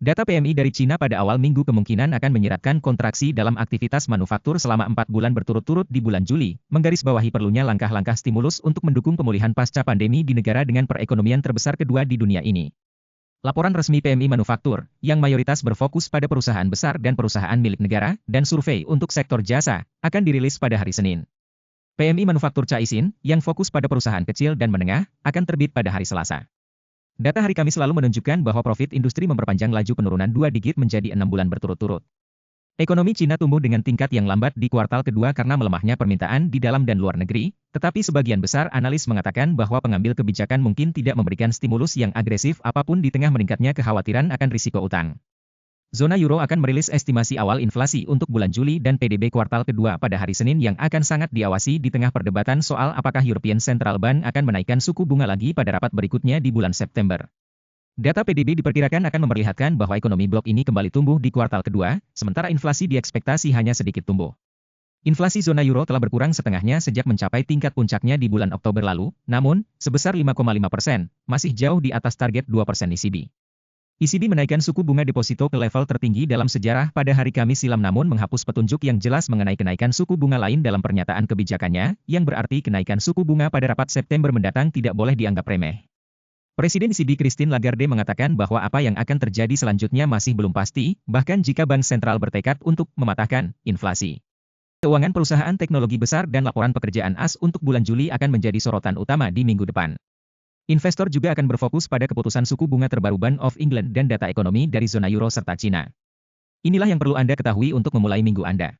Data PMI dari Cina pada awal minggu kemungkinan akan menyiratkan kontraksi dalam aktivitas manufaktur selama 4 bulan berturut-turut di bulan Juli, menggarisbawahi perlunya langkah-langkah stimulus untuk mendukung pemulihan pasca pandemi di negara dengan perekonomian terbesar kedua di dunia ini. Laporan resmi PMI Manufaktur, yang mayoritas berfokus pada perusahaan besar dan perusahaan milik negara, dan survei untuk sektor jasa, akan dirilis pada hari Senin. PMI Manufaktur Caixin, yang fokus pada perusahaan kecil dan menengah, akan terbit pada hari Selasa. Data hari Kamis lalu menunjukkan bahwa profit industri memperpanjang laju penurunan 2 digit menjadi 6 bulan berturut-turut. Ekonomi Cina tumbuh dengan tingkat yang lambat di kuartal kedua karena melemahnya permintaan di dalam dan luar negeri, tetapi sebagian besar analis mengatakan bahwa pengambil kebijakan mungkin tidak memberikan stimulus yang agresif apapun di tengah meningkatnya kekhawatiran akan risiko utang. Zona euro akan merilis estimasi awal inflasi untuk bulan Juli dan PDB kuartal kedua pada hari Senin yang akan sangat diawasi di tengah perdebatan soal apakah European Central Bank akan menaikkan suku bunga lagi pada rapat berikutnya di bulan September. Data PDB diperkirakan akan memperlihatkan bahwa ekonomi blok ini kembali tumbuh di kuartal kedua, sementara inflasi diekspektasi hanya sedikit tumbuh. Inflasi zona euro telah berkurang setengahnya sejak mencapai tingkat puncaknya di bulan Oktober lalu, namun, sebesar 5,5%, masih jauh di atas target 2% ECB. ECB menaikkan suku bunga deposito ke level tertinggi dalam sejarah pada hari Kamis silam namun menghapus petunjuk yang jelas mengenai kenaikan suku bunga lain dalam pernyataan kebijakannya, yang berarti kenaikan suku bunga pada rapat September mendatang tidak boleh dianggap remeh. Presiden ECB Christine Lagarde mengatakan bahwa apa yang akan terjadi selanjutnya masih belum pasti, bahkan jika Bank Sentral bertekad untuk mematahkan inflasi. Keuangan perusahaan teknologi besar dan laporan pekerjaan AS untuk bulan Juli akan menjadi sorotan utama di minggu depan. Investor juga akan berfokus pada keputusan suku bunga terbaru Bank of England dan data ekonomi dari zona euro serta Cina. Inilah yang perlu Anda ketahui untuk memulai minggu Anda.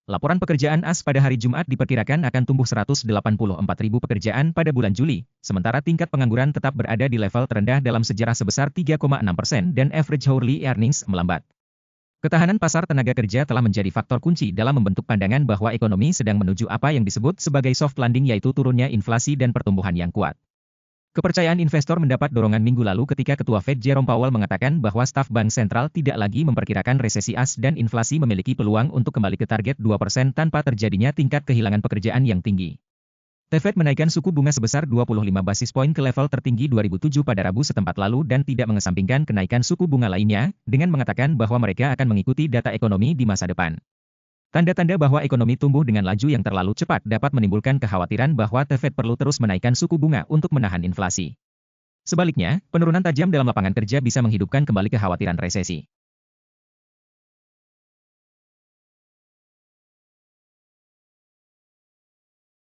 Laporan pekerjaan AS pada hari Jumat diperkirakan akan tumbuh 184.000 pekerjaan pada bulan Juli, sementara tingkat pengangguran tetap berada di level terendah dalam sejarah sebesar 3,6% dan average hourly earnings melambat. Ketahanan pasar tenaga kerja telah menjadi faktor kunci dalam membentuk pandangan bahwa ekonomi sedang menuju apa yang disebut sebagai soft landing yaitu turunnya inflasi dan pertumbuhan yang kuat. Kepercayaan investor mendapat dorongan minggu lalu ketika Ketua Fed Jerome Powell mengatakan bahwa staf Bank Sentral tidak lagi memperkirakan resesi AS dan inflasi memiliki peluang untuk kembali ke target 2% tanpa terjadinya tingkat kehilangan pekerjaan yang tinggi. The Fed menaikkan suku bunga sebesar 25 basis poin ke level tertinggi 2007 pada Rabu setempat lalu dan tidak mengesampingkan kenaikan suku bunga lainnya, dengan mengatakan bahwa mereka akan mengikuti data ekonomi di masa depan. Tanda-tanda bahwa ekonomi tumbuh dengan laju yang terlalu cepat dapat menimbulkan kekhawatiran bahwa The Fed perlu terus menaikkan suku bunga untuk menahan inflasi. Sebaliknya, penurunan tajam dalam lapangan kerja bisa menghidupkan kembali kekhawatiran resesi.